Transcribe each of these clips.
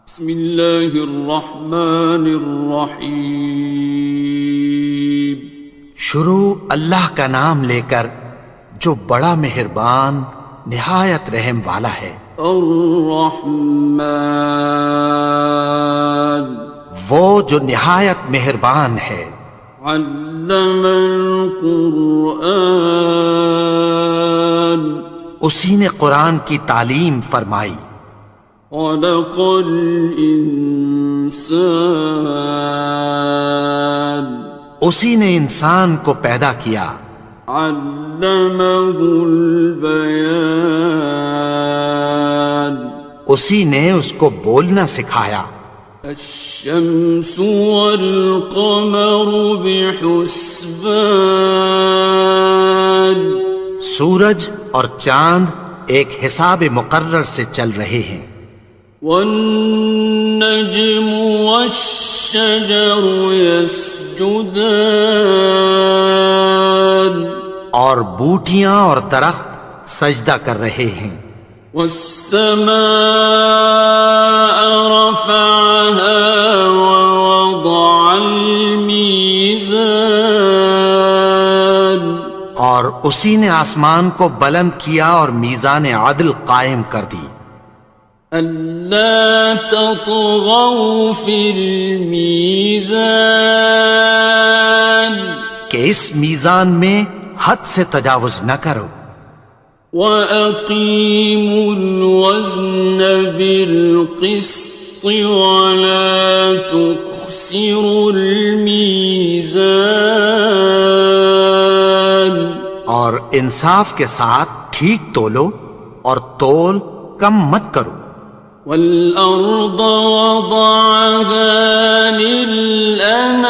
بسم اللہ الرحمن الرحیم۔ شروع اللہ کا نام لے کر جو بڑا مہربان نہایت رحم والا ہے۔ الرحمن، وہ جو نہایت مہربان ہے۔ علم القرآن، اسی نے قرآن کی تعلیم فرمائی۔ خلق الانسان، اسی نے انسان کو پیدا کیا۔ علمہ البیان، اسی نے اس کو بولنا سکھایا۔ الشمس والقمر بحسبان، سورج اور چاند ایک حساب مقرر سے چل رہے ہیں۔ والنجم والشجر يسجدان، اور بوٹیاں اور درخت سجدہ کر رہے ہیں۔ والسماء رفعها ووضع الميزان، اور اسی نے آسمان کو بلند کیا اور میزان عدل قائم کر دی۔ ألا تطغوا في الميزان، کہ اس میزان میں حد سے تجاوز نہ کرو۔ وَأَقِيمُوا الْوَزْنَ بِالْقِسْطِ وَلَا تُخْسِرُوا الْمِيزَانَ، اور انصاف کے ساتھ ٹھیک تولو اور تول کم مت کرو۔ وَالْأَرْضَ وَضَعَهَا لِلْأَنَامِ،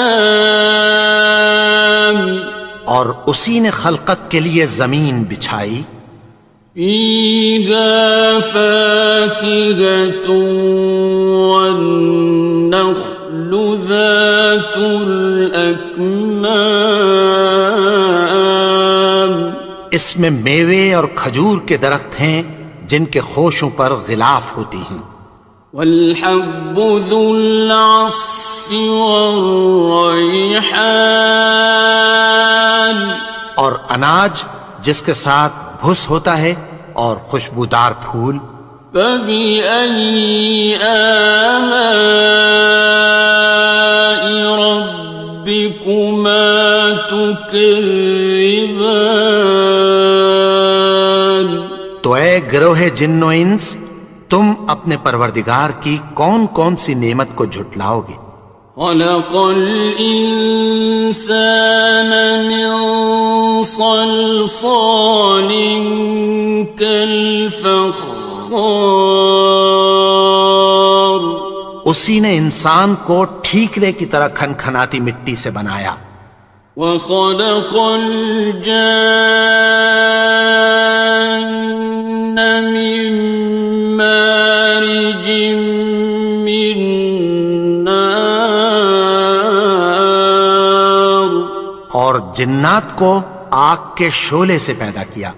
اور اسی نے خلقت کے لیے زمین بچھائی۔ فِيهَا فَاكِهَةٌ وَالنَّخْلُ ذَاتُ الْأَكْمَامِ، اس میں میوے اور کھجور کے درخت ہیں جن کے خوشوں پر غلاف ہوتی ہیں۔ وَالْحَبُّ ذُو الْعَصْفِ وَالرَّيْحَانِ، اور اناج جس کے ساتھ بھس ہوتا ہے اور خوشبودار پھول۔ فَبِأَيِّ آلَاءِ رَبِّكُمَا تُكَذِّبَانِ، تو اے گروہ جن و انس، تم اپنے پروردگار کی کون کون سی نعمت کو جھٹلاؤ گے؟ خَلَقَ الْإِنسَانَ مِنْ صَلْصَالٍ كَالْفَخَّارِ، اسی نے انسان کو ٹھیکرے کی طرح کھنکھناتی مٹی سے بنایا۔ وَخَلَقَ الْجَانَّ مِن مَّارِجٍ مِّن نَّارٍ، اور جنات کو آگ کے شعلے سے پیدا کیا۔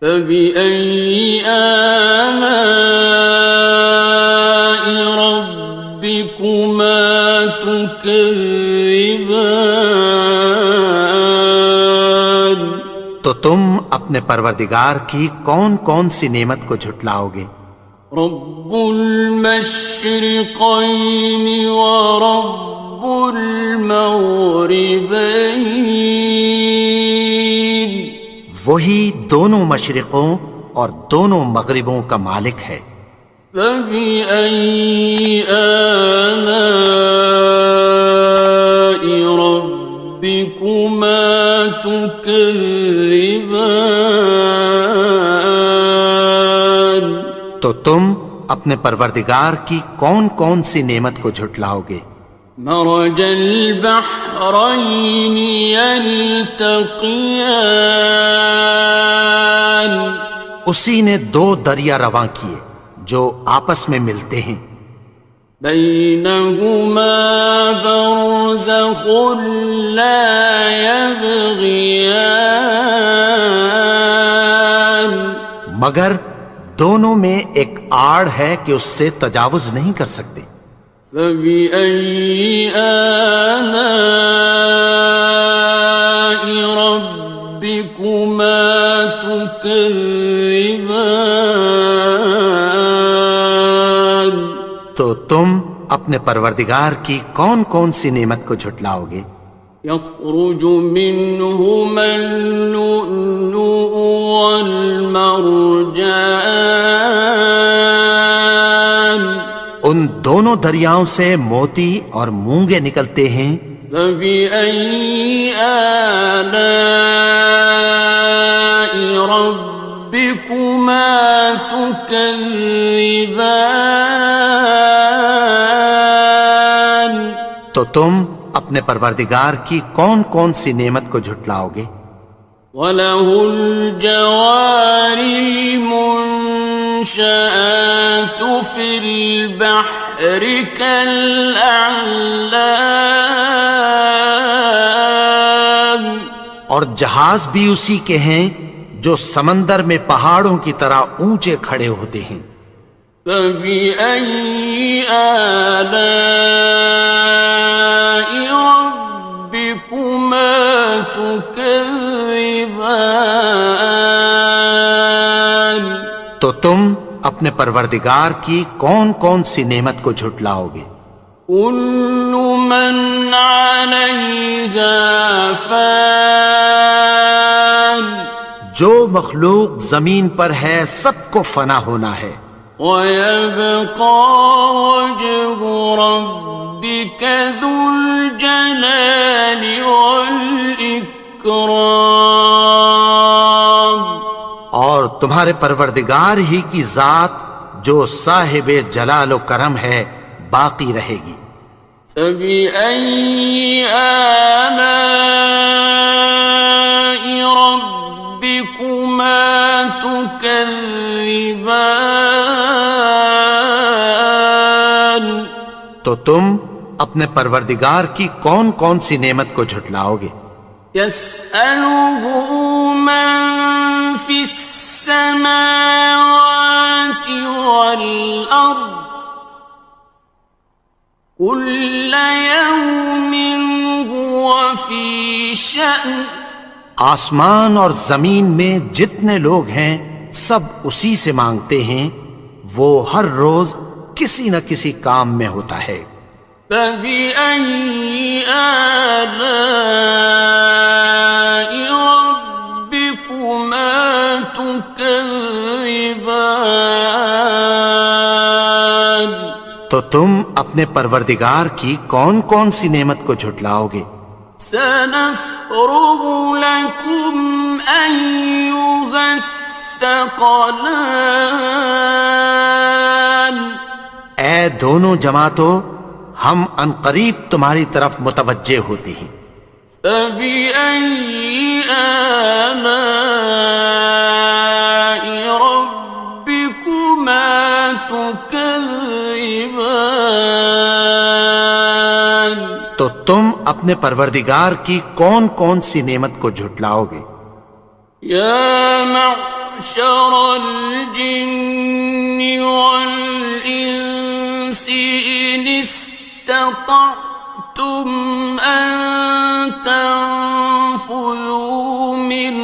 فَبِأَيِّ آلَاءِ رَبِّكُمَا تُكَذِّبَانِ، تو تم اپنے پروردگار کی کون کون سی نعمت کو جھٹلاؤ گے؟ رب المشرقين ورب المغربين، وہی دونوں مشرقوں اور دونوں مغربوں کا مالک ہے۔ فَبِأَيِّ آلَاءِ رَبِّكُمَا تُكَذِّبَانِ، تو تم اپنے پروردگار کی کون کون سی نعمت کو جھٹلاؤ گے؟ مرج البحرين يلتقيان، اسی نے دو دریا رواں کیے جو آپس میں ملتے ہیں۔ بينهما برزخ لا يبغيان، مگر دونوں میں ایک آڑ ہے کہ اس سے تجاوز نہیں کر سکتے. فبأي آلاء ربكما تكذبان. تو تم اپنے پروردگار کی کون کون سی نعمت کو جھٹلاؤ گے؟ يخرج منهما اللؤلؤ والمرجان. ان دونوں دریاؤں سے موتی اور مونگے نکلتے ہیں. فبأي آلاء ربكما تكذبان. تو تم اپنے پروردگار کی کون کون سی نعمت کو جھٹلاؤ گے؟ وَلَهُ الْجَوَارِ الْمُنشَآتُ فِي الْبَحْرِ كَالْأَعْلَامِ. اور جہاز بھی اسی کے ہیں جو سمندر میں پہاڑوں کی طرح اونچے کھڑے ہوتے ہیں. فَبِأَيِّ آلَاءِ رَبِّكُمَا تُكَذِّبَانِ. تو تم اپنے پروردگار کی کون کون سی نعمت کو جھٹلاؤ گے؟ كُلُّ مَنْ عَلَيْهَا فَانٍ. جو مخلوق زمین پر ہے سب کو فنا ہونا ہے. وَيَبْقَى وَجْهُ رَبِّكَ ذُو الْجَلَالِ وَالْإِكْرَامِ. اور تمہارے پروردگار ہی کی ذات جو صاحب جلال و کرم ہے باقی رہے گی. فَبِأَيِّ آلَاءِ رَبِّكُمَا تُكَذِّبَانِ. تو تم اپنے پروردگار کی کون کون سی نعمت کو جھٹلاؤ گے؟ يَسْأَلُهُ مَن فِي السَّمَاوَاتِ وَالْأَرْضِ كُلَّ يَوْمٍ هُوَ فِي شَأْنٍ. آسمان اور زمین میں جتنے لوگ ہیں سب اسی سے مانگتے ہیں، وہ ہر روز کسی نہ کسی کام میں ہوتا ہے. فَبِأَيِّ آلَاءِ رَبِّكُمَا تُكَذِّبَانِ. تو تم اپنے پروردگار کی کون کون سی نعمت کو جھٹلاؤ گے؟ سَنَفْرُغُ لَكُمْ أَيُّهَ الثَّقَلَانِ. اے دونوں جماعتوں، ہم عنقریب تمہاری طرف متوجہ ہوتے ہیں. فَبِأَيِّ آلَاءِ رَبِّكُمَا تُكَذِّبَانِ. تو تم اپنے پروردگار کی کون کون سی نعمت کو جھٹلاؤ گے؟ يَا مَعْشَرَ الْجِنِّ وَالْإِنسِ إِنِ اسْتَطَعْتُمْ أَن تَنفُذُوا مِنْ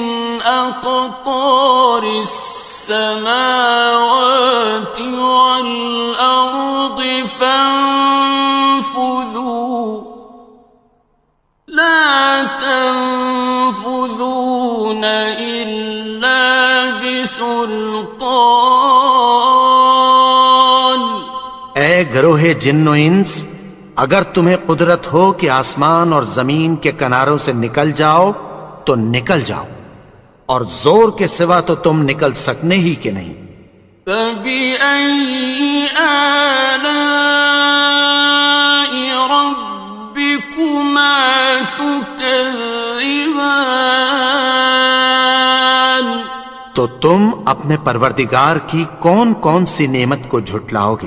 أَقْطَارِ السَّمَاوَاتِ وَالْأَرْضِ فَانفُذُوا لَا تَنفُذُونَ إِلَّا بِسُلْطَانٍ. اے گروہ جن و انس، اگر تمہیں قدرت ہو کہ آسمان اور زمین کے کناروں سے نکل جاؤ تو نکل جاؤ، اور زور کے سوا تو تم نکل سکنے ہی کہ نہیں. فَبِأَيِّ آلَاءِ رَبِّكُمَا تُكَذِّبَانِ. تو تم اپنے پروردگار کی کون کون سی نعمت کو جھٹلاؤ گے؟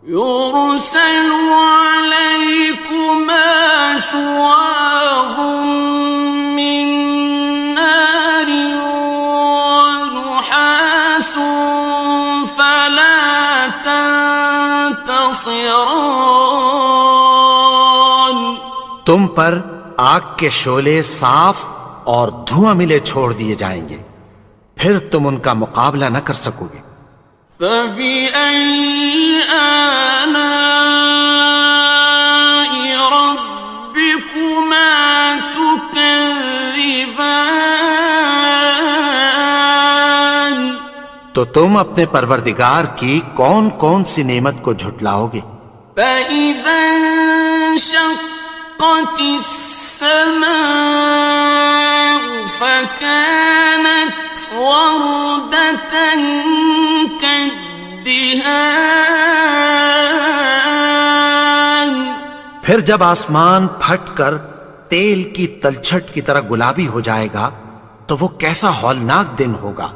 يُرْسَلُ عَلَيْكُمَا شُوَاظٌ مِّن نَّارٍ وَنُحَاسٌ خاصران. تم پر آگ کے شعلے صاف اور دھواں ملے چھوڑ دیے جائیں گے، پھر تم ان کا مقابلہ نہ کر سکو گے۔ فبأي آلاء ربكما تكذبان. تو تم اپنے پروردگار کی کون کون سی نعمت کو جھٹلاؤ گے؟ فإذا انشقت السماء فكانت وردة كالدهان. پھر جب آسمان پھٹ کر تیل کی تلچھٹ کی طرح گلابی ہو جائے گا تو وہ کیسا ہولناک دن ہوگا۔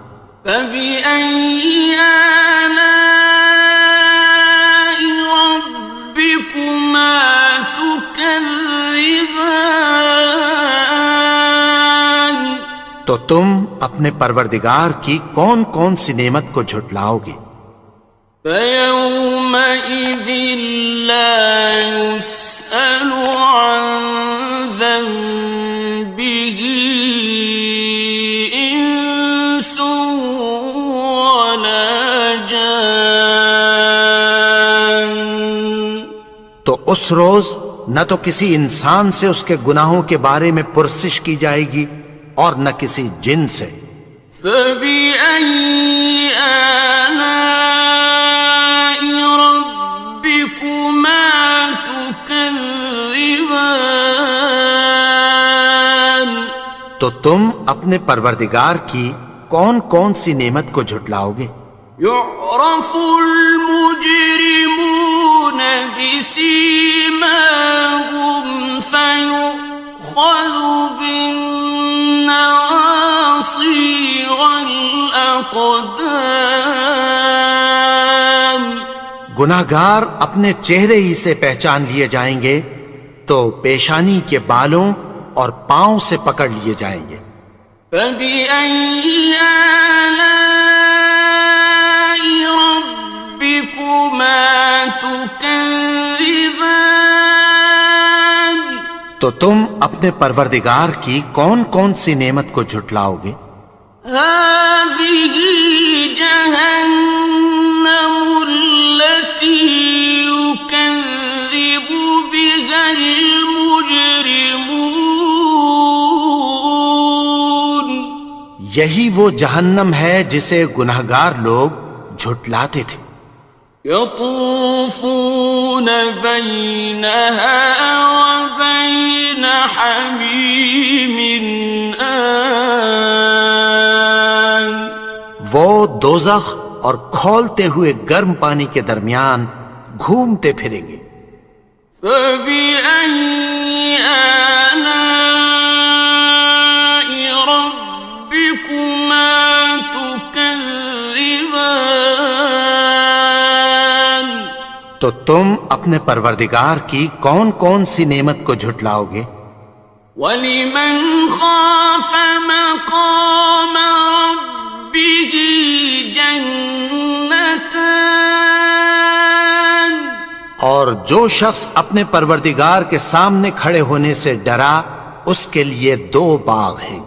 فبأي آلاء ربكما تكذبان. تو تم اپنے پروردگار کی کون کون سی نعمت کو جھٹلاؤ گے؟ فيومئذ لا يسأل عن ذنبه إنس ولا جان. تو اس روز نہ تو کسی انسان سے اس کے گناہوں کے بارے میں پرسش کی جائے گی اور نہ کسی جن سے۔ فبأي آلاء ربكما تكذبان. تو تم اپنے پروردگار کی کون کون سی نعمت کو جھٹلاؤ گے؟ يعرف المجرمون بسيماهم فيؤخذ بالنواصي والأقدام. گناہگار اپنے چہرے ہی سے پہچان لیے جائیں گے تو پیشانی کے بالوں اور پاؤں سے پکڑ لیے جائیں گے۔ فبأي آلاء ربكما تكذبان. تو تم اپنے پروردگار کی کون کون سی نعمت کو جھٹلاؤ گے؟ هذه جهنم التي يكذب بها المجرمون. یہی وہ جہنم ہے جسے گناہگار لوگ جھٹلاتے تھے۔ يطوفون بينها وبين حميم آن. وہ دوزخ اور کھولتے ہوئے گرم پانی کے درمیان گھومتے پھریں گے۔ فبأي آلاء ربكما تكذبان. تو تم اپنے پروردگار کی کون کون سی نعمت کو جھٹلاؤ گے؟ وَلِمَنْ خَافَ مَقَامَ رَبِّهِ جَنَّتَانِ. اور جو شخص اپنے پروردگار کے سامنے کھڑے ہونے سے ڈرا اس کے لیے 2 باغ ہیں۔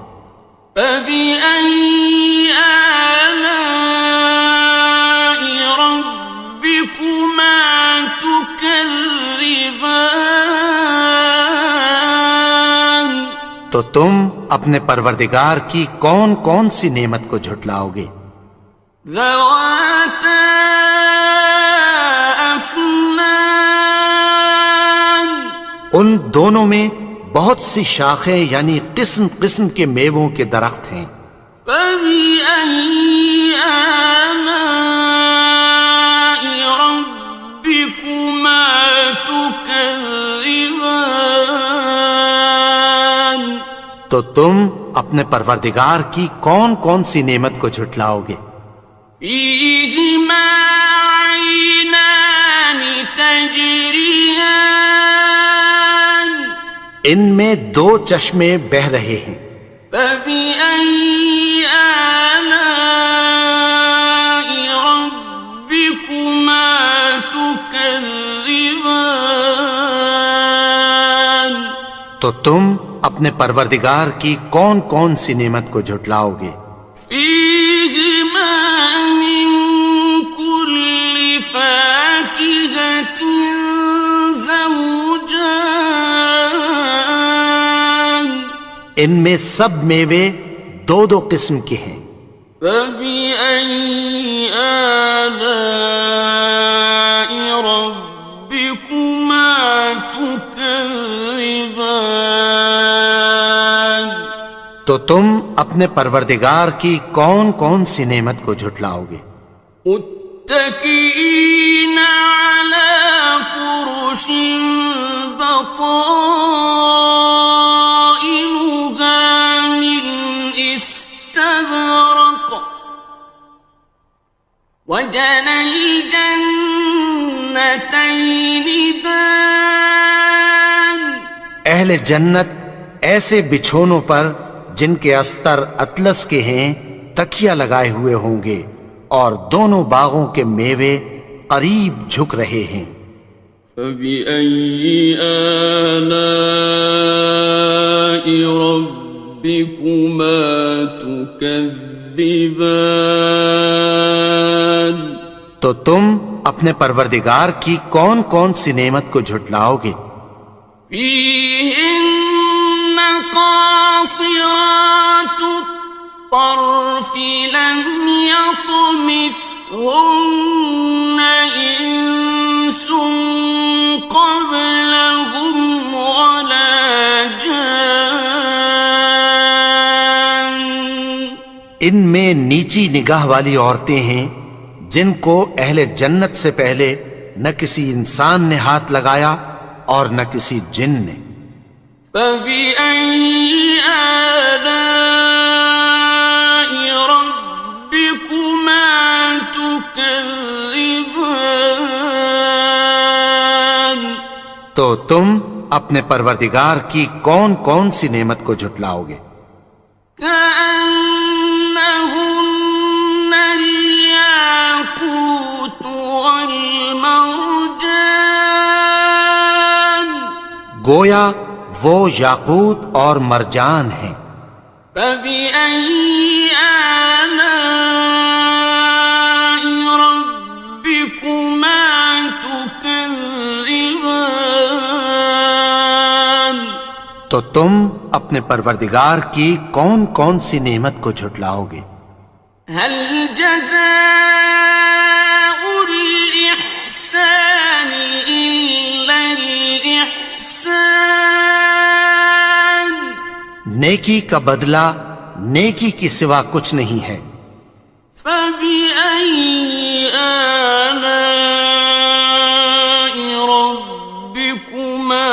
فَبِأَيِّ آلَاءِ رَبِّكُمَا تُكَذِّبَانِ. تو تم اپنے پروردگار کی کون کون سی نعمت کو جھٹلاؤ گے؟ ذَوَاتَا أَفْنَانٍ. ان دونوں میں بہت سی شاخیں یعنی قسم قسم کے میووں کے درخت ہیں۔ فَبِأَيِّ آلَاءِ رَبِّكُمَا تُكَذِّبَانِ. تو تم اپنے پروردگار کی کون کون سی نعمت کو جھٹلاؤ گے؟ فِيهِمَا عَيْنَانِ تَجْرِيَانِ. ان میں 2 چشمے بہہ رہے ہیں۔ فَبِأَيِّ آلَاءِ رَبِّكُمَا تُكَذِّبَانِ. تكذبان تو تم اپنے پروردگار کی کون کون سی نعمت کو جھٹلاؤ گے؟ فيهما من كل فاكهة زوجان ان میں سب میوے دو دو قسم کے ہیں۔ فبأي آلاء ربكما تكذبان تو تم اپنے پروردگار کی کون کون سی نعمت کو جھٹلاؤ گے؟ متكئين على فرش بطائنها من استبرق وجنى الجنتين دان اہل جنت ایسے بچھونوں پر جن کے استر اطلس کے ہیں تکیہ لگائے ہوئے ہوں گے، اور دونوں باغوں کے میوے قریب جھک رہے ہیں۔ فبأي آلاء ربكما تكذبان تو تم اپنے پروردگار کی کون کون سی نعمت کو جھٹلاؤ گے؟ فيهن قاصرات الطرف لم يطمثهن إنس قبلهم ولا جان ان میں نیچی نگاہ والی عورتیں ہیں جن کو اہل جنت سے پہلے نہ کسی انسان نے ہاتھ لگایا اور نہ کسی جن نے۔ فبأي آلاء ربكما تكذبان تو تم اپنے پروردگار کی کون کون سی نعمت کو جھٹلاؤ گے؟ كأنهن الياقوت والمرجان گویا وہ یاقوت اور مرجان ہیں۔ فبأي آلاء ربكما تكذبان تو تم اپنے پروردگار کی کون کون سی نعمت کو جھٹلاؤ گے؟ هل جزاء الإحسان إلا الإحسان نیکی کا بدلہ نیکی کی سوا کچھ نہیں ہے۔ فبأي آلاء ربكما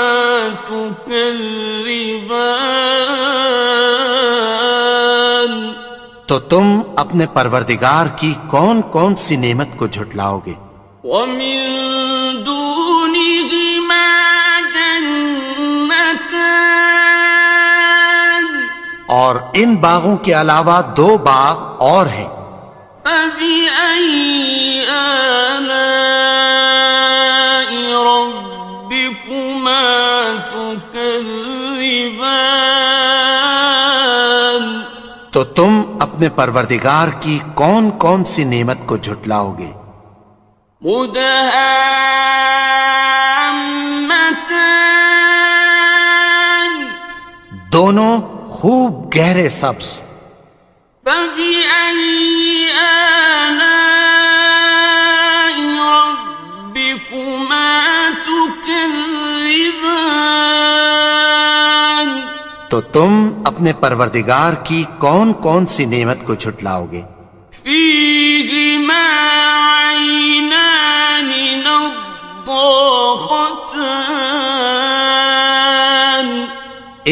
تكذبان تو تم اپنے پروردگار کی کون کون سی نعمت کو جھٹلاؤ گے؟ ومن دونهما جنتان اور ان باغوں کے علاوہ دو باغ اور ہیں۔ فبأي آلاء ربكما تكذبان تو تم اپنے پروردگار کی کون کون سی نعمت کو جھٹلاؤ گے؟ مدهامتان دونوں خوب گہرے سبز۔ فبأي آلاء ربكما تكذبان تو تم اپنے پروردگار کی کون کون سی نعمت کو جھٹلاؤ گے؟ فيهما عينان نضاختان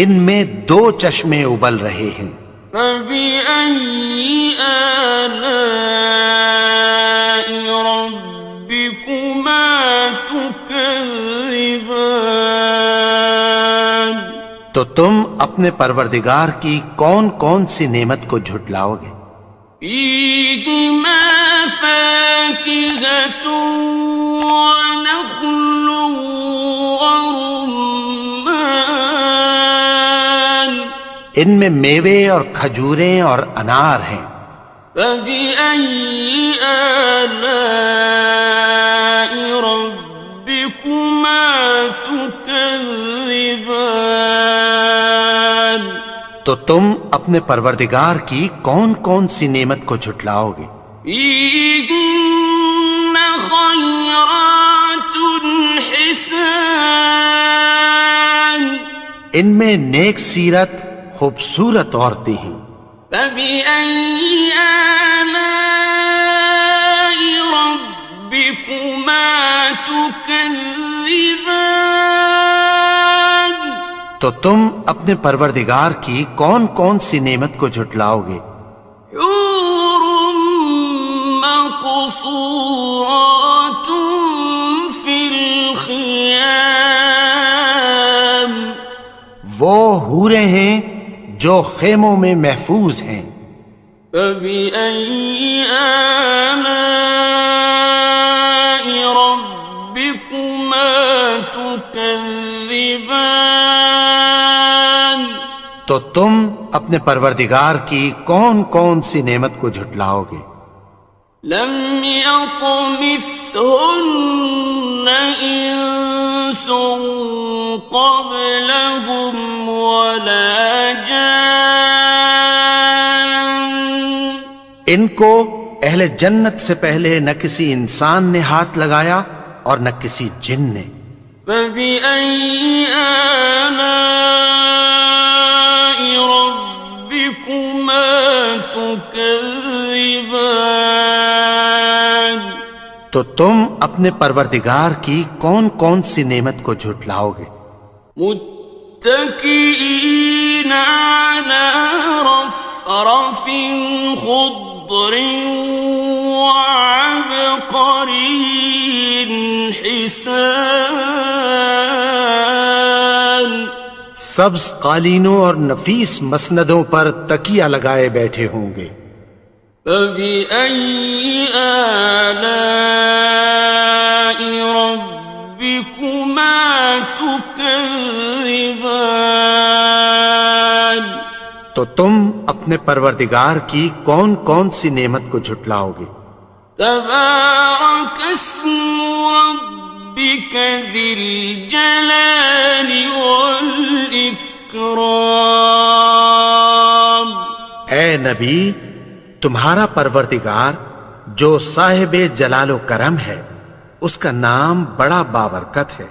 ان میں دو چشمے ابل رہے ہیں۔ فبأي آلاء ربكما تكذبان تو تم اپنے پروردگار کی کون کون سی نعمت کو جھٹلاؤ گے؟ فيهما فاكهة ونخل ورمان ان میں میوے اور کھجوریں اور انار ہیں. فبأي آلاء ربكما تكذبان تو تم اپنے پروردگار کی کون کون سی نعمت کو جھٹلاؤ گے؟ فيهن خيرات حسان ان میں نیک سیرت خوبصورت عورتیں ہیں. فبأي آلاء ربكما تكذبان تو تم اپنے پروردگار کی کون کون سی نعمت کو جھٹلاؤ گے؟ حور مقصورات في الخيام وہ حوریں ہیں جو خیموں میں محفوظ ہیں. فبأي آلاء ربكما تكذبان تو تم اپنے پروردگار کی کون کون سی نعمت کو جھٹلاؤ گے؟ لم يطمثهن إنس قبلهم ولا جان ان کو اہل جنت سے پہلے نہ کسی انسان نے ہاتھ لگایا اور نہ کسی جن نے. فبأي آلاء ربكما تكذبان تو تم اپنے پروردگار کی کون کون سی نعمت کو جھٹلاؤ گے؟ متكئين على رفرف خضر وعبقري حسان سبز قالینوں اور نفیس مسندوں پر تکیہ لگائے بیٹھے ہوں گے. فبأي آلاء ربكما تكذبان تو تم اپنے پروردگار کی کون کون سی نعمت کو جھٹلاؤ گے؟ تبارك اسم ربك ذي الجلال والإكرام اے نبی، تمہارا پروردگار جو صاحب جلال و کرم ہے اس کا نام بڑا بابرکت ہے.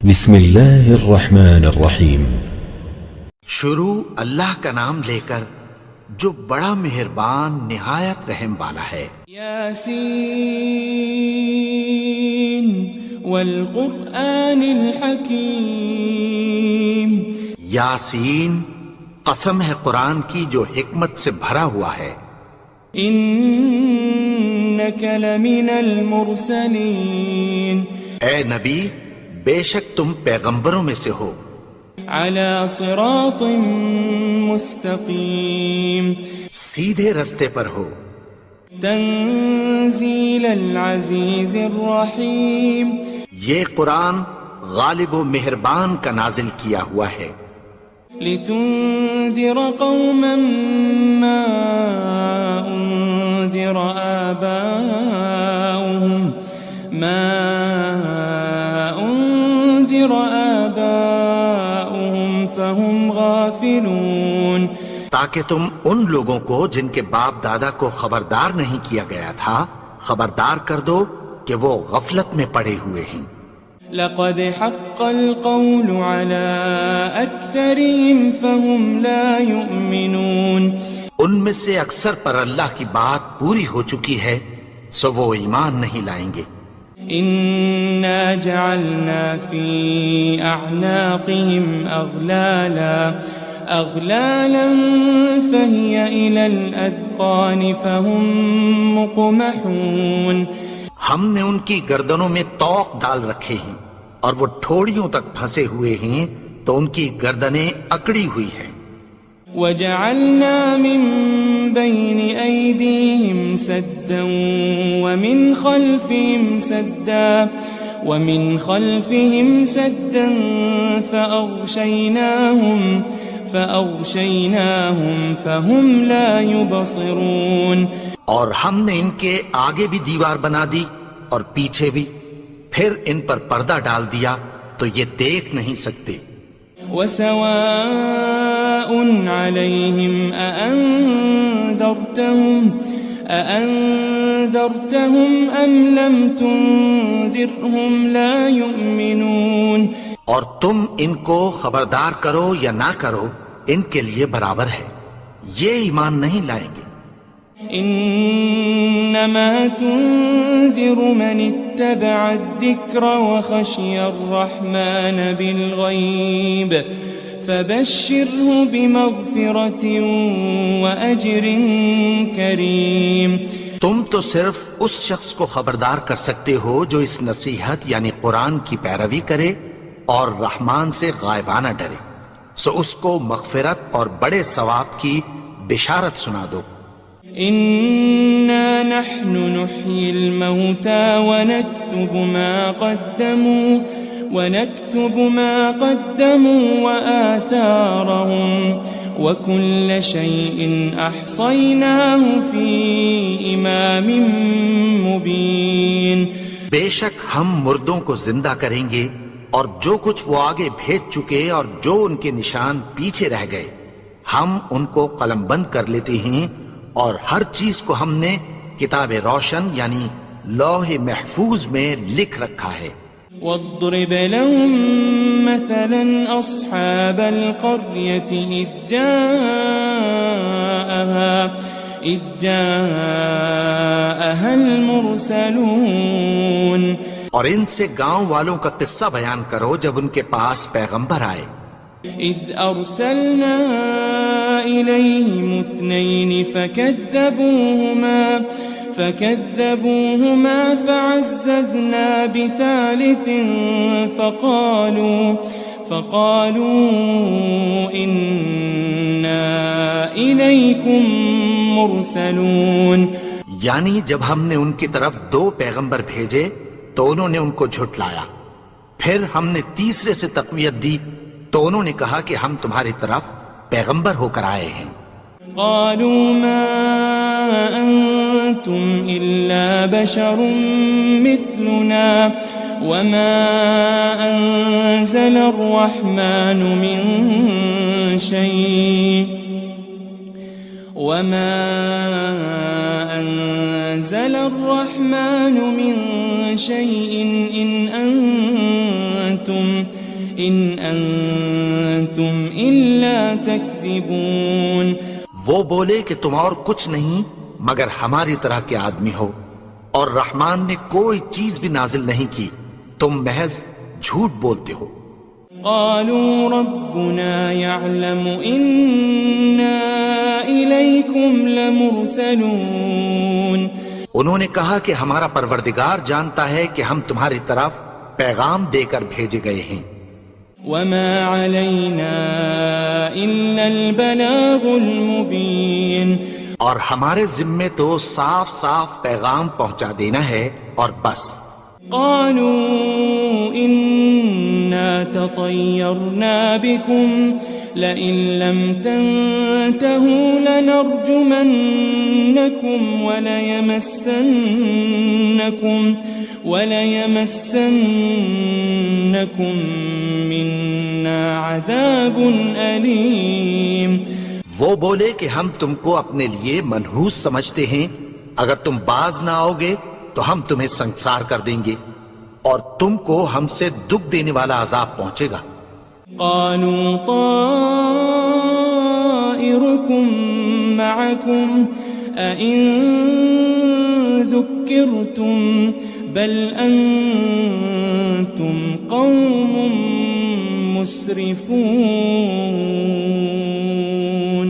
بسم اللہ الرحمن الرحیم. شروع اللہ کا نام لے کر جو بڑا مہربان نہایت رحم والا ہے. یاسین والقرآن الحکیم. یاسین، قسم ہے قرآن کی جو حکمت سے بھرا ہوا ہے. انک لمن المرسلین. اے نبی، بے شک تم پیغمبروں میں سے ہو. علی صراط مستقیم. سیدھے رستے پر ہو. تنزیل العزیز الرحیم. یہ قرآن غالب و مہربان کا نازل کیا ہوا ہے. لتنذر قوما ما انذر آباؤهم فهم غافلون. تاکہ تم ان لوگوں کو جن کے باپ دادا کو خبردار نہیں کیا گیا تھا خبردار کر دو کہ وہ غفلت میں پڑے ہوئے ہیں. لقد حق القول على أكثرهم فهم لا يؤمنون. ان میں سے اکثر پر اللہ کی بات پوری ہو چکی ہے سو وہ ایمان نہیں لائیں گے. إنا جعلنا في أعناقهم أغلالا فهي إلى الأذقان فهم مقمحون. ہم نے ان کی گردنوں میں طوق ڈال رکھے ہیں اور وہ ٹھوڑیوں تک پھنسے ہوئے ہیں تو ان کی گردنیں اکڑی ہوئی ہیں. وجعلنا من بين أيديهم سدا ومن خلفهم سدا فأغشيناهم فهم لا يبصرون. اور ہم نے ان کے آگے بھی دیوار بنا دی اور پیچھے بھی، پھر ان پر پردہ ڈال دیا تو یہ دیکھ نہیں سکتے. وسواء عليهم أأنذرتهم أم لم تنذرهم لا يؤمنون. اور تم ان کو خبردار کرو یا نہ کرو، ان کے لیے برابر ہے، یہ ایمان نہیں لائیں گے. انما تنذر من اتبع الذکر وخشی الرحمن بالغیب فبشره بمغفرة واجر کریم. تم تو صرف اس شخص کو خبردار کر سکتے ہو جو اس نصیحت یعنی قرآن کی پیروی کرے اور رحمان سے غائبانہ ڈرے، سو اس کو مغفرت اور بڑے ثواب کی بشارت سنا دو. إنا نحن نحيي الموتى ونكتب ما قدموا وآثارهم وكل شيء أحصيناه في إمام مبين. بے شک ہم مردوں کو زندہ کریں گے اور جو کچھ وہ آگے بھیج چکے اور جو ان کے نشان پیچھے رہ گئے ہم ان کو قلم بند کر لیتے ہیں، اور ہر چیز کو ہم نے کتاب روشن یعنی لوح محفوظ میں لکھ رکھا ہے. واضرب لهم مثلا أصحاب القرية إذ جاءها المرسلون. اور ان سے گاؤں والوں کا قصہ بیان کرو جب ان کے پاس پیغمبر آئے. إذ أرسلنا إليهم 2 فكذبوهما فعززنا بثالث فقالوا إنا إليكم مرسلون. یعنی جب ہم نے ان کی طرف 2 پیغمبر بھیجے تو انہوں نے ان کو جھٹلایا، پھر ہم نے تیسرے سے تقویت دی تو انہوں نے کہا کہ ہم تمہاری طرف پیغمبر ہو کر آئے ہیں. قالوا ما أنتم إلا بشر مثلنا وما أنزل الرحمن من شيء إن أنتم إلا تكذبون. وہ بولے کہ تم اور کچھ نہیں مگر ہماری طرح کے آدمی ہو، اور رحمان نے کوئی چیز بھی نازل نہیں کی، تم محض جھوٹ بولتے ہو. قالوا ربنا يعلم إنا إليكم لمرسلون. انہوں نے کہا کہ ہمارا پروردگار جانتا ہے کہ ہم تمہاری طرف پیغام دے کر بھیجے گئے ہیں. وما علينا إلا البلاغ المبين. اور ہمارے ذمے تو صاف صاف پیغام پہنچا دینا ہے اور بس. قالوا إنا تطيرنا بكم لئن لم تنتهوا لنرجمنكم وليمسنكم منا عذاب أليم. وہ بولے کہ ہم تم کو اپنے لیے منحوس سمجھتے ہیں، اگر تم باز نہ آؤ گے تو ہم تمہیں سنسار کر دیں گے اور تم کو ہم سے دکھ دینے والا عذاب پہنچے گا. قالوا طائركم معكم أئن ذكرتم بل أنتم قوم مسرفون.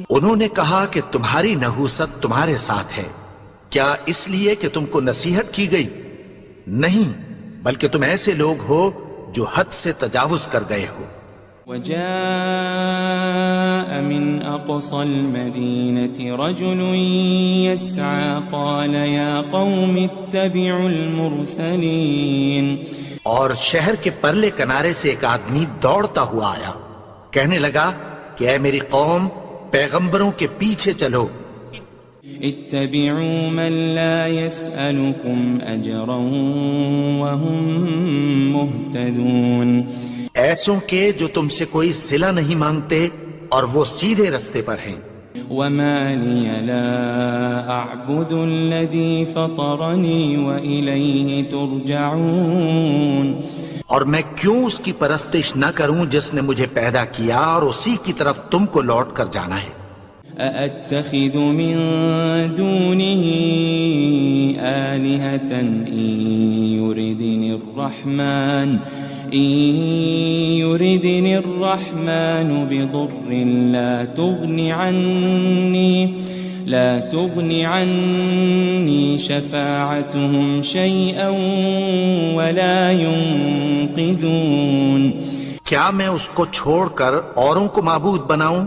انہوں نے کہا کہ تمہاری نحوست تمہارے ساتھ ہے، کیا اس لیے کہ تم کو نصیحت کی گئی؟ نہیں، بلکہ تم ایسے لوگ ہو جو حد سے تجاوز کر گئے ہو. وجاء من أقصى المدينة رجل يسعى قال يا قوم اتبعوا المرسلين. اور شہر کے پرلے کنارے سے ایک آدمی دوڑتا ہوا آیا، کہنے لگا کہ اے میری قوم، پیغمبروں کے پیچھے چلو. اتبعوا من لا يسألكم أجرا وهم مهتدون. ایسوں کے جو تم سے کوئی صلہ نہیں مانگتے اور وہ سیدھے رستے پر ہیں. وما لي لا أعبد الذي فطرني وإليه ترجعون. اور میں کیوں اس کی پرستش نہ کروں جس نے مجھے پیدا کیا اور اسی کی طرف تم کو لوٹ کر جانا ہے. أأتخذ من دونه آلهة إن يردني الرحمن بضر لا تغني عني شفاعتهم شيئا ولا ينقذون. کیا میں اس کو چھوڑ کر اوروں کو معبود بناؤں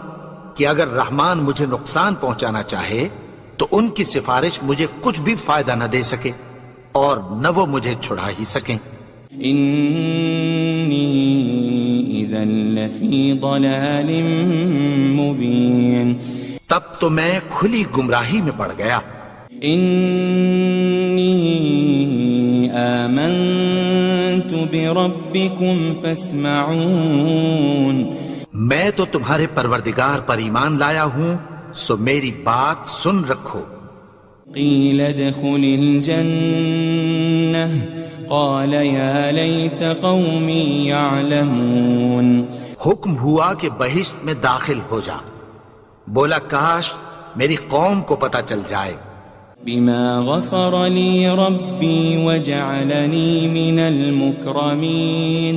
کہ اگر رحمان مجھے نقصان پہنچانا چاہے تو ان کی سفارش مجھے کچھ بھی فائدہ نہ دے سکے اور نہ وہ مجھے چھڑا ہی سکیں. إني إذا لفي ضلال مبين. تب تو میں کھلی گمراہی میں پڑ گیا. إني آمنت بربكم فاسمعون. میں تو تمہارے پروردگار پر ایمان لایا ہوں، سو میری بات سن رکھو. قيل ادخل الجنة قال يا ليت قومي يعلمون. حکم ہوا کہ بہشت میں داخل ہو جا. بولا کاش میری قوم کو پتہ چل جائے. بما غفر لي ربي وجعلني من المكرمين.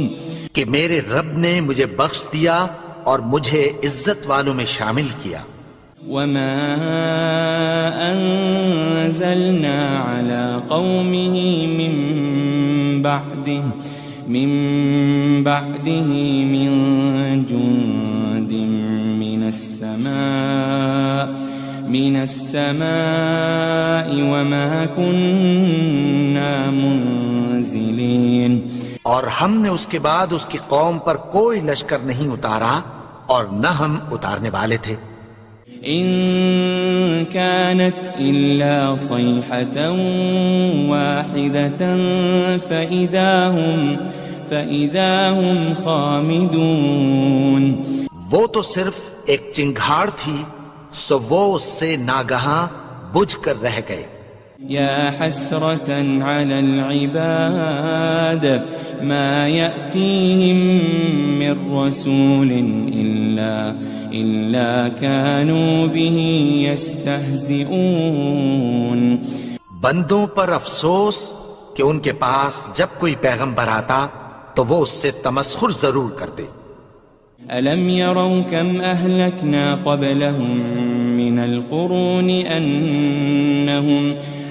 کہ میرے رب نے مجھے بخش دیا اور مجھے عزت والوں میں شامل کیا. وما أنزلنا على قومه من بعده من جند من السماء وما كنا منزلين. اور ہم نے اس کے بعد اس کی قوم پر کوئی لشکر نہیں اتارا اور نہ ہم اتارنے والے تھے. إن كانت إلا صيحة واحدة فإذا هم خامدون. وہ تو صرف ایک چنگھاڑ تھی، سو وہ اس سے ناگہاں بجھ کر رہ گئے. يا حسرة على العباد ما يأتيهم من رسول إلا كانوا به يستهزئون. بندوں پر افسوس کہ ان کے پاس جب کوئی پیغمبر آتا تو وہ اس سے تمسخر ضرور کرتے. ألم يروا كم أهلكنا قبلهم من القرون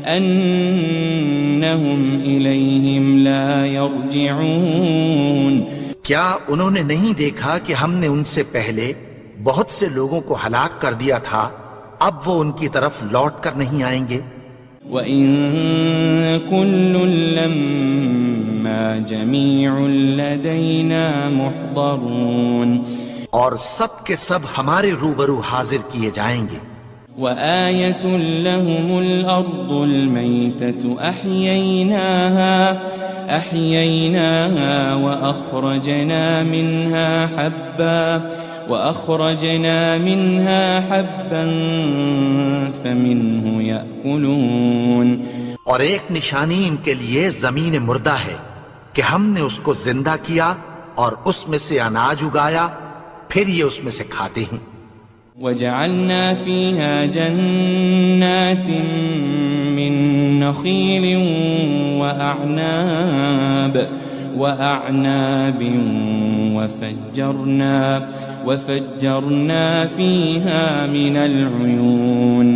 أنهم إليهم لا يرجعون. کیا انہوں نے نہیں دیکھا کہ ہم نے ان سے پہلے بہت سے لوگوں کو ہلاک کر دیا تھا، اب وہ ان کی طرف لوٹ کر نہیں آئیں گے. وَإِن كُلٌّ لَمَّا جَمِيعٌ لَدَيْنَا مُحْضَرُونَ. اور سب کے سب ہمارے روبرو حاضر کیے جائیں گے. وَآيَةٌ لَهُمُ الْأَرْضُ الْمَيْتَةُ أَحْيَيْنَاهَا وأخرجنا منها حبا فمنه يأكلون. اور ایک نشانی ان کے لیے زمین مردہ ہے کہ ہم نے اس کو زندہ کیا اور اس میں سے اناج اگایا، پھر یہ اس میں سے کھاتے ہیں. وجعلنا فيها جنات من نخيل وأعناب وفجرنا فيها من العيون.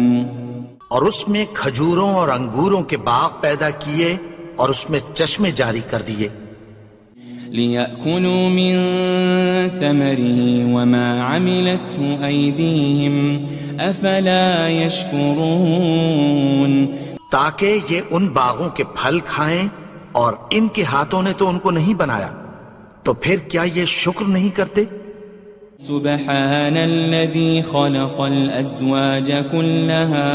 اور اس میں کھجوروں اور انگوروں کے باغ پیدا کیے اور اس میں چشمے جاری کر دیے. ليأكلوا من ثمره وما عملته أيديهم أفلا يشكرون تاکہ یہ ان باغوں کے پھل کھائیں اور ان کے ہاتھوں نے تو ان کو نہیں بنایا، تو پھر کیا یہ شکر نہیں کرتے؟ سبحان الذي خلق الأزواج كلها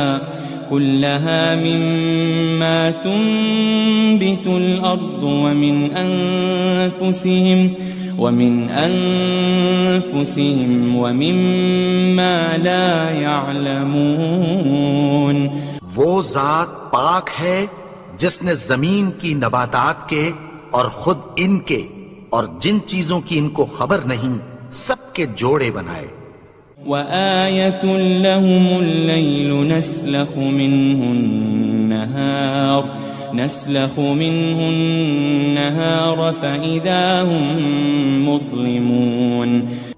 مما تنبت الأرض ومن أنفسهم ومما لا يعلمون وہ ذات پاک ہے جس نے زمین کی نباتات کے اور خود ان کے اور جن چیزوں کی ان کو خبر نہیں سب کے جوڑے بنائے۔ وآية لهم الليل نسلخ منه النهار فإذا هم مظلمون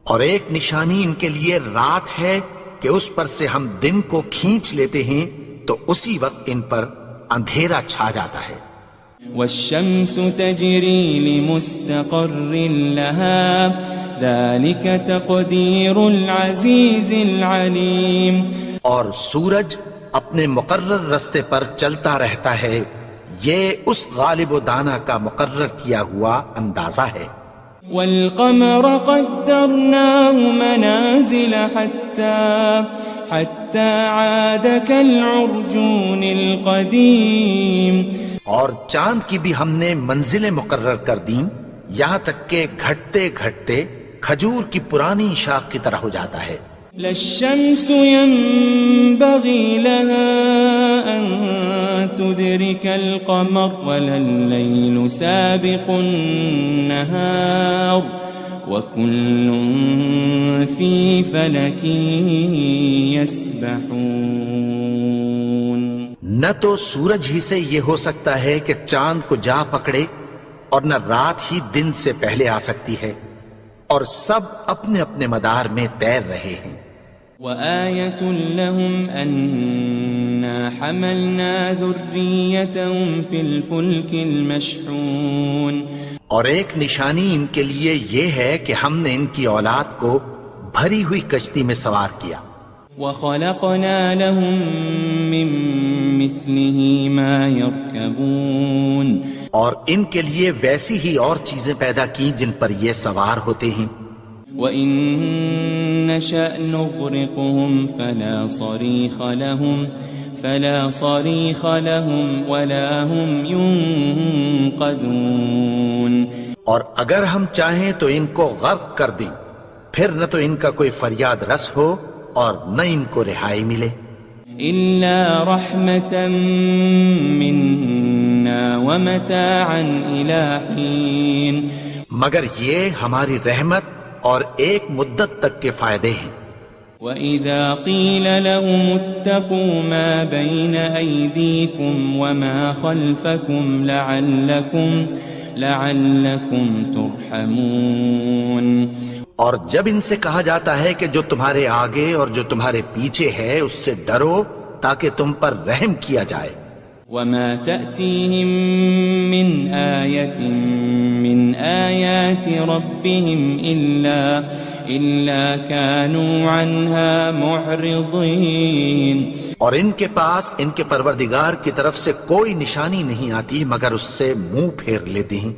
اور ایک نشانی ان کے لیے رات ہے کہ اس پر سے ہم دن کو کھینچ لیتے ہیں تو اسی وقت ان پر اندھیرا چھا جاتا ہے۔ والشمس تجري لمستقر لها ذلك تقدير العزيز العليم اور سورج اپنے مقرر رستے پر چلتا رہتا ہے، یہ اس غالب و دانا کا مقرر کیا ہوا اندازہ ہے۔ والقمر قدرناه منازل حتى عاد كالعرجون القديم اور چاند کی بھی ہم نے منزلیں مقرر کر دیں یہاں تک کہ گھٹتے گھٹتے کھجور کی پرانی شاخ کی طرح ہو جاتا ہے۔ لا الشمس ينبغي لها أن تدرك القمر ولا الليل سابق النهار وكل في فلك يسبحون نہ تو سورج ہی سے یہ ہو سکتا ہے کہ چاند کو جا پکڑے اور نہ رات ہی دن سے پہلے آ سکتی ہے، اور سب اپنے اپنے مدار میں تیر رہے ہیں۔ وآية لهم أنا حملنا ذريتهم في الفلك المشحون اور ایک نشانی ان کے لیے یہ ہے کہ ہم نے ان کی اولاد کو بھری ہوئی کشتی میں سوار کیا۔ وخلقنا لهم من مثله ما يركبون اور ان کے لیے ویسی ہی اور چیزیں پیدا کی جن پر یہ سوار ہوتے ہیں۔ وَإِن نَّشَأْ نُغْرِقْهُمْ فَلَا صَرِيخَ لَهُمْ وَلَا هُمْ يُنقَذُونَ اور اگر ہم چاہیں تو ان کو غرق کر دیں، پھر نہ تو ان کا کوئی فریاد رس ہو اور نہ ان کو رہائی ملے۔ إِلَّا رَحْمَةً مِّنَّا وَمَتَاعًا إِلَى حِينٍ مگر یہ ہماری رحمت اور ایک مدت تک کے فائدے ہیں۔ وَإِذَا قِيلَ لَهُمُ اتَّقُوا مَا بَيْنَ أَيْدِيكُمْ وَمَا خَلْفَكُمْ لَعَلَّكُمْ تُرْحَمُونَ اور جب ان سے کہا جاتا ہے کہ جو تمہارے آگے اور جو تمہارے پیچھے ہے اس سے ڈرو تاکہ تم پر رحم کیا جائے۔ وَمَا تَأْتِيهِم مِّنْ آيَةٍ مِّنْ آيَاتِ رَبِّهِمْ إِلَّا كَانُوا عَنْهَا مُعْرِضِينَ اور ان کے پاس ان کے پروردگار کی طرف سے کوئی نشانی نہیں آتی مگر اس سے منہ پھیر لیتے ہیں۔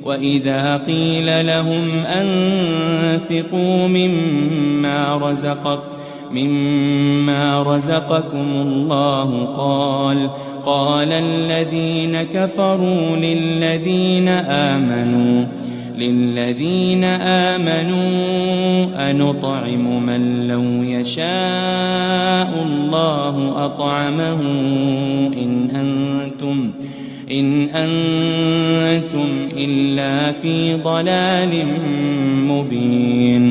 وَإِذَا قِيلَ لَهُمْ أَنفِقُوا مِمَّا رَزَقَكُمُ اللَّهُ قَالَ الَّذِينَ كَفَرُوا لِلَّذِينَ آمَنُوا أَنُطْعِمُ مَن لَّوْ يَشَاءُ اللَّهُ أَطْعَمَهُ إِنْ أَنْتُمْ إِلَّا فِي ضَلَالٍ مُبِينٍ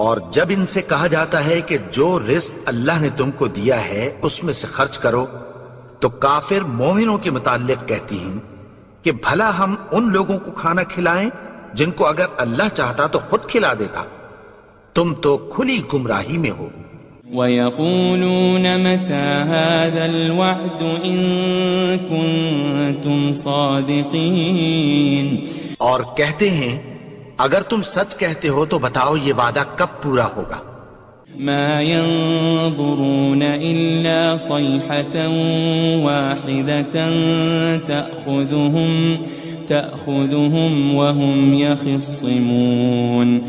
اور جب ان سے کہا جاتا ہے کہ جو رزق اللہ نے تم کو دیا ہے اس میں سے خرچ کرو، تو کافر مومنوں کے متعلق کہتی ہیں کہ بھلا ہم ان لوگوں کو کھانا کھلائیں جن کو اگر اللہ چاہتا تو خود کھلا دیتا، تم تو کھلی گمراہی میں ہو۔ وَيَقُولُونَ مَتَى هَذَا الْوَعْدُ إِن كُنتُمْ صَادِقِينَ اور کہتے ہیں اگر تم سچ کہتے ہو تو بتاؤ یہ وعدہ کب پورا ہوگا؟ ما ينظرون إلا صيحة واحدة تأخذهم وهم يخصمون.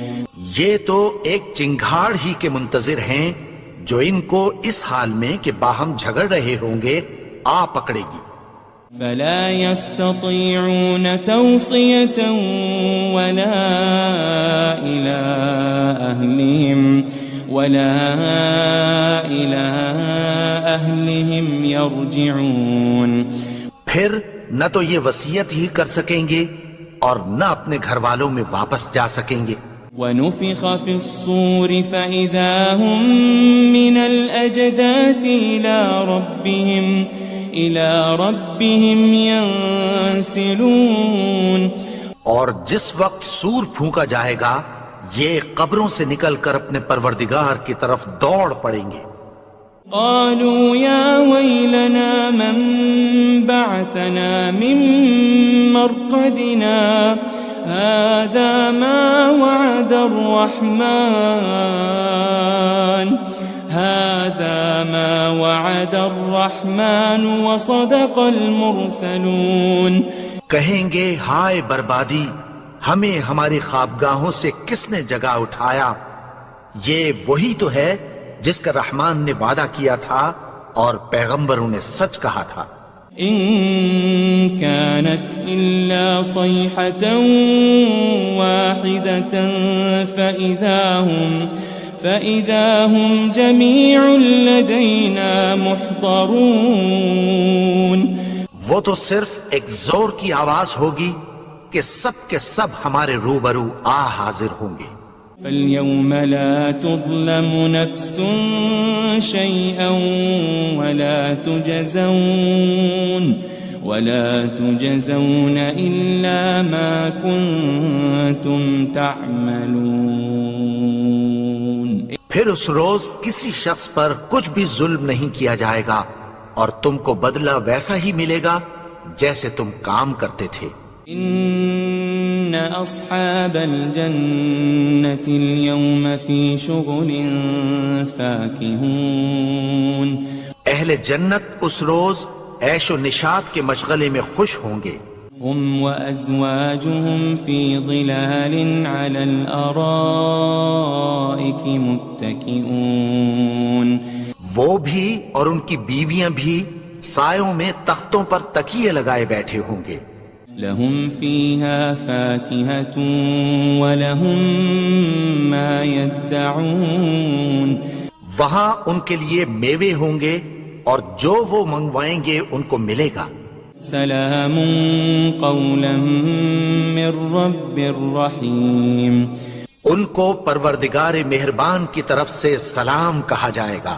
یہ تو ایک چنگھاڑ ہی کے منتظر ہیں جو ان کو اس حال میں کہ باہم جھگڑ رہے ہوں گے آ پکڑے گی. فلا يستطيعون توصية ولا إلى أهلهم يرجعون. پھر نہ تو یہ وصیت ہی کر سکیں گے اور نہ اپنے گھر والوں میں واپس جا سکیں گے. ونفخ في الصور فإذا هم من الأجداث إلى ربهم ينسلون. اور جس وقت سور پھونکا جائے گا یہ قبروں سے نکل کر اپنے پروردگار کی طرف دوڑ پڑیں گے. قالوا يا ويلنا من بعثنا من مرقدنا هذا ما وعد الرحمن وصدق المرسلون. کہیں گے ہائے بربادی، ہمیں ہماری خوابگاہوں سے کس نے جگا اٹھایا؟ یہ وہی تو ہے جس کا رحمان نے وعدہ کیا تھا اور پیغمبروں نے سچ کہا تھا. إن كانت إلا صيحة واحدة فإذا هم جميع لدينا محضرون. وہ تو صرف ایک زور کی آواز ہوگی کہ سب کے سب ہمارے روبرو حاضر ہوں گے. فاليوم لا تظلم نفس شيئا ولا تجزون إلا ما كنتم تعملون. پھر اس روز کسی شخص پر کچھ بھی ظلم نہیں کیا جائے گا اور تم کو بدلہ ویسا ہی ملے گا جیسے تم کام کرتے تھے. إن أصحاب الجنة اليوم في شغل فاكهون. اہل جنت اس روز عیش و نشاط کے مشغلے میں خوش ہوں گے. هم وأزواجهم في ظلال على الأرائك متكئون. وہ بھی اور ان کی بیویاں بھی سایوں میں تختوں پر تکیے لگائے بیٹھے ہوں گے. لهم فيها فاكهة ولهم ما يدعون. وہاں ان کے لیے میوے ہوں گے اور جو وہ منگوائیں گے ان کو ملے گا. سلام قولا من رب رحیم. ان کو پروردگار مہربان کی طرف سے سلام کہا جائے گا.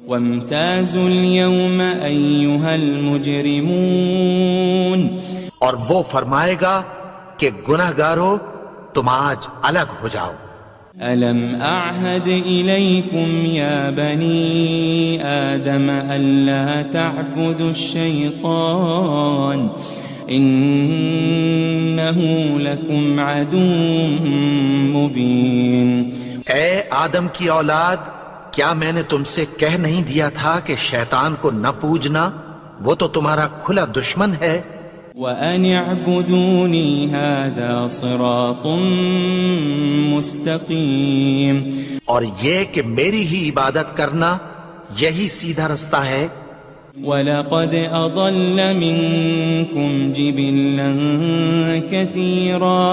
وامتازوا اليوم أيها المجرمون. اور وہ فرمائے گا کہ گنہگارو تم آج الگ ہو جاؤ. ألم أعهد إليكم يا بني آدم ألا تعبدوا الشيطان إنه لكم عدو مبين. اے آدم کی اولاد، کیا میں نے تم سے کہہ نہیں دیا تھا کہ شیطان کو نہ پوجنا، وہ تو تمہارا کھلا دشمن ہے. وَأَنِ اعْبُدُونِي هَذَا صِرَاطٌ مُسْتَقِيمٌ. اور یہ کہ میری ہی عبادت کرنا یہی سیدھا رستہ ہے. وَلَقَدْ أَضَلَّ مِنْكُمْ جِبِلًّا كَثِيرًا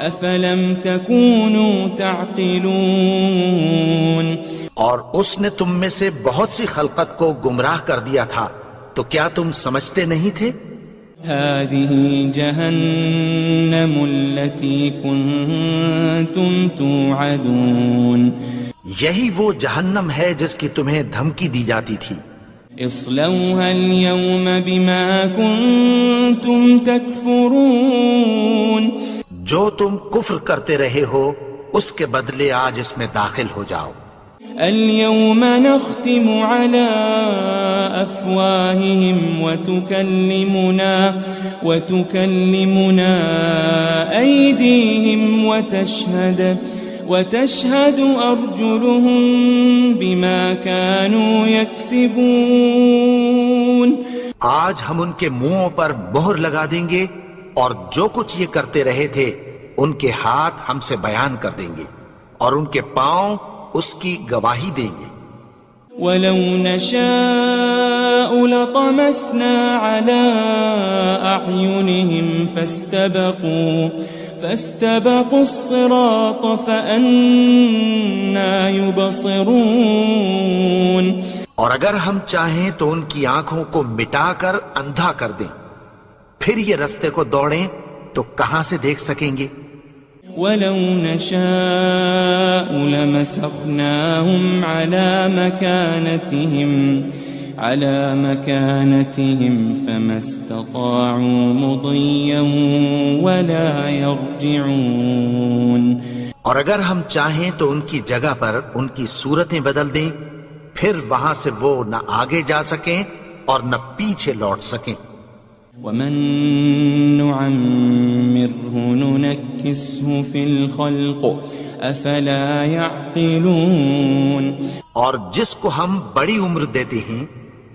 أَفَلَمْ تَكُونُوا تَعْقِلُونَ. اور اس نے تم میں سے بہت سی خلقت کو گمراہ کر دیا تھا، تو کیا تم سمجھتے نہیں تھے؟ هذه جهنم التي كنتم توعدون. یہی وہ جہنم ہے جس کی تمہیں دھمکی دی جاتی تھی. اصلوها اليوم بما كنتم تكفرون. جو تم کفر کرتے رہے ہو اس کے بدلے آج اس میں داخل ہو جاؤ. اليوم نختم على أفواههم وتكلمنا أيديهم وتشهد أرجلهم بما كانوا يكسبون. آج ہم ان کے منہوں پر مہر لگا دیں گے اور جو کچھ یہ کرتے رہے تھے ان کے ہاتھ ہم سے بیان کر دیں گے اور ان کے پاؤں اس کی گواہی دیں گے. وَلَوْ نَشَاءُ لَطَمَسْنَا عَلَىٰ أَعْيُنِهِمْ فَاسْتَبَقُوا الصِّرَاطَ فَأَنَّىٰ يُبْصِرُونَ. اور اگر ہم چاہیں تو ان کی آنکھوں کو مٹا کر اندھا کر دیں، پھر یہ رستے کو دوڑیں تو کہاں سے دیکھ سکیں گے. وَلَوْ نَشَاءُ لَمَسَخْنَاهُمْ عَلَىٰ مَكَانَتِهِمْ فَمَا اسْتَطَاعُوا مُضِيًّا وَلَا يَرْجِعُونَ. اور اگر ہم چاہیں تو ان کی جگہ پر ان کی صورتیں بدل دیں، پھر وہاں سے وہ نہ آگے جا سکیں اور نہ پیچھے لوٹ سکیں. وَمَن نُعَمِّرْهُ نُنَكِّسْهُ فِي الْخَلْقِ أَفَلَا يَعْقِلُونَ. اور جس کو ہم بڑی عمر دیتے ہیں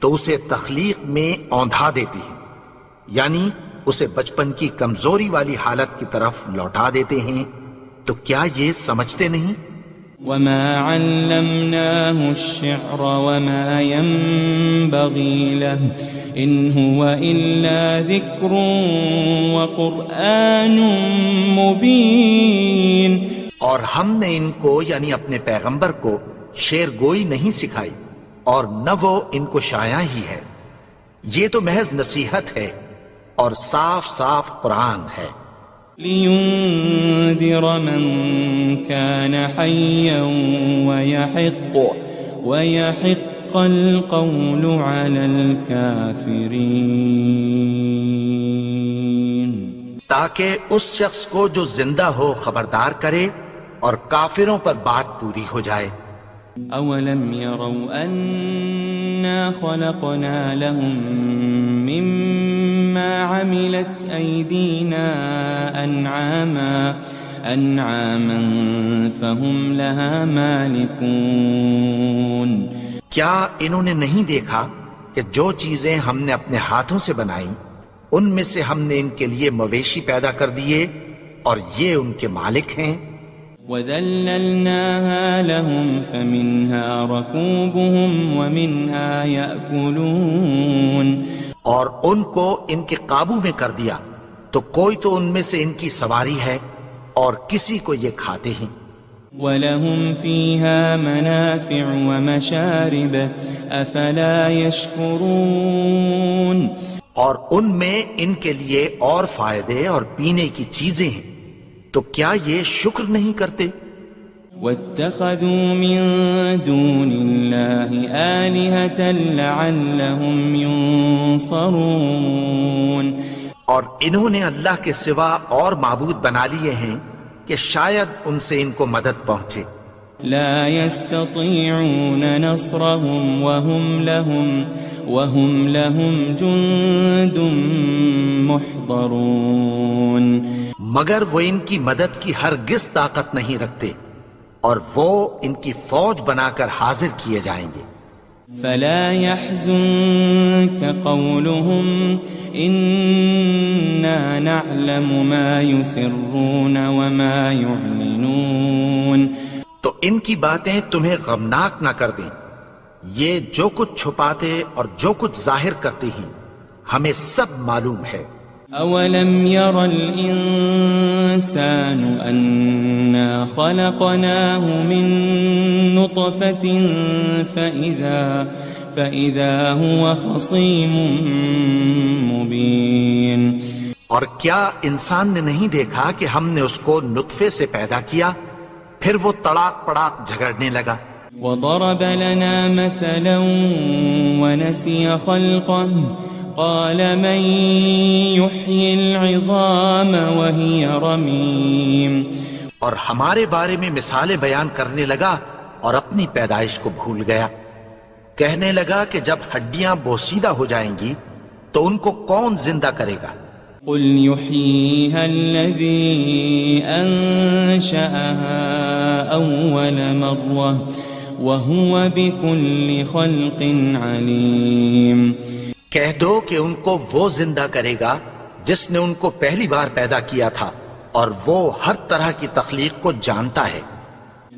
تو اسے تخلیق میں اوندھا دیتے ہیں، یعنی اسے بچپن کی کمزوری والی حالت کی طرف لوٹا دیتے ہیں. تو کیا یہ سمجھتے نہیں؟ وَمَا عَلَّمْنَاهُ الشِّعْرَ وَمَا يَنبَغِي لَهُ إِنْ هُوَ إِلَّا ذِكْرٌ وَقُرْآنٌ مُبِينٌ. اور ہم نے ان کو یعنی اپنے پیغمبر کو شعر گوئی نہیں سکھائی اور نہ وہ ان کو شایع ہی ہے، یہ تو محض نصیحت ہے اور صاف صاف قرآن ہے. لِيُنذِرَ مَن كَانَ حَيًّا وَيَحِقَّ الْقَوْلُ عَلَى الْكَافِرِينَ. تاکہ اس شخص کو جو زندہ ہو خبردار کرے اور کافروں پر بات پوری ہو جائے. أَوَلَمْ يَرَوْا أَنَّا خَلَقْنَا لَهُم مِّمَّا عَمِلَتْ أَيْدِينَا أَنْعَامًا فَهُمْ لَهَا مَالِكُونَ. کیا انہوں نے نہیں دیکھا کہ جو چیزیں ہم نے اپنے ہاتھوں سے بنائیں ان میں سے ہم نے ان کے لیے مویشی پیدا کر دیے اور یہ ان کے مالک ہیں. وَذَلَّلْنَاهَا لَهُمْ فَمِنْهَا رَكُوبُهُمْ وَمِنْهَا يَأْكُلُونَ. اور ان کو ان کے قابو میں کر دیا تو کوئی تو ان میں سے ان کی سواری ہے اور کسی کو یہ کھاتے ہیں. وَلَهُمْ فِيهَا مَنَافِعُ وَمَشَارِبُ أَفَلَا يَشْكُرُونَ. اور ان میں ان کے لیے اور فائدے اور پینے کی چیزیں ہیں، تو کیا یہ شکر نہیں کرتے؟ وَاتَّخَذُوا مِن دُونِ اللَّهِ آلِهَةً لَعَلَّهُمْ يُنصَرُونَ. اور انہوں نے اللہ کے سوا اور معبود بنا لیے ہیں کہ شاید ان سے ان کو مدد پہنچے. لا يستطيعون نصرهم وهم لهم جند محضرون. مگر وہ ان کی مدد کی ہرگز طاقت نہیں رکھتے اور وہ ان کی فوج بنا کر حاضر کیے جائیں گے. فلا يحزنك قولهم إنا نعلم ما يسرون وما يعلنون. تو ان کی باتیں تمہیں غمناک نہ کر دیں، یہ جو کچھ چھپاتے اور جو کچھ ظاہر کرتے ہیں ہمیں سب معلوم ہے. أولم ير الإنسان أنا خلقناه من نطفة فإذا هو خصيم مبين. اور کیا انسان نے نہیں دیکھا کہ ہم نے اس کو نطفے سے پیدا کیا پھر وہ تڑاک پڑاک جھگڑنے لگا. وضرب لنا مثلا ونسي خلقه قال من يحيي العظام وهي رميم. اور ہمارے بارے میں مثالیں بیان کرنے لگا اور اپنی پیدائش کو بھول گیا. کہنے لگا کہ جب ہڈیاں بوسیدہ ہو جائیں گی تو ان کو کون زندہ کرے گا. قل يحييها الذي أنشأها أول مرة وهو بكل خلق عليم. کہہ دو کہ ان کو وہ زندہ کرے گا جس نے ان کو پہلی بار پیدا کیا تھا، اور وہ ہر طرح کی تخلیق کو جانتا ہے.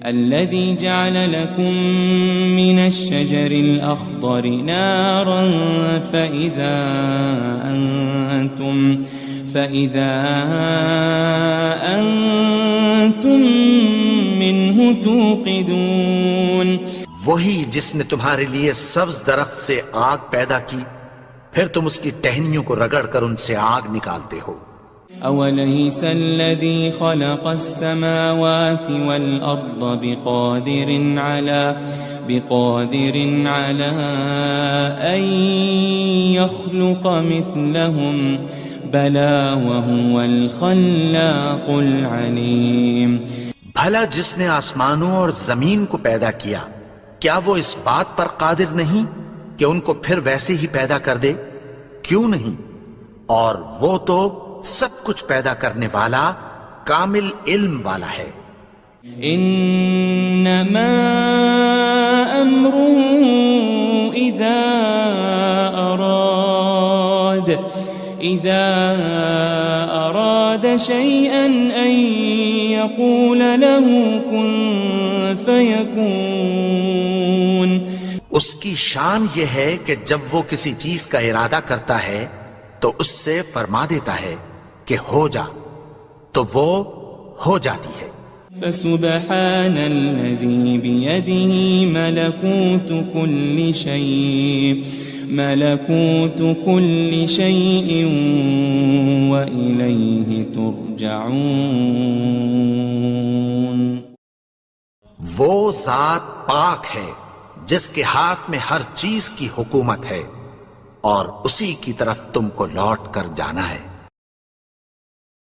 الذي جعل لكم من الشجر الأخضر نارا فإذا أنتم منه توقدون. وہی جس نے تمہارے لیے سبز درخت سے آگ پیدا کی، پھر تم اس کی ٹہنیوں کو رگڑ کر ان سے آگ نکالتے ہو. أوليس الذي خلق السماوات والأرض بقادر على أن يخلق مثلهم بلى وهو الخلاق العليم. بھلا جس نے آسمانوں اور زمین کو پیدا کیا، کیا وہ اس بات پر قادر نہیں کہ ان کو پھر ویسے ہی پیدا کر دے؟ کیوں نہیں؟ اور وہ تو سب کچھ پیدا کرنے والا، کامل علم والا ہے. انما امره اذا اراد شيئا ان يقول له كن فيكون. اس کی شان یہ ہے کہ جب وہ کسی چیز کا ارادہ کرتا ہے تو اس سے فرما دیتا ہے کہ ہو جا، تو وہ ہو جاتی ہے. فسبحان الذي بيده ملكوت كل شيء وإليه ترجعون. وہ ذات پاک ہے جس کے ہاتھ میں ہر چیز کی حکومت ہے، اور اسی کی طرف تم کو لوٹ کر جانا ہے.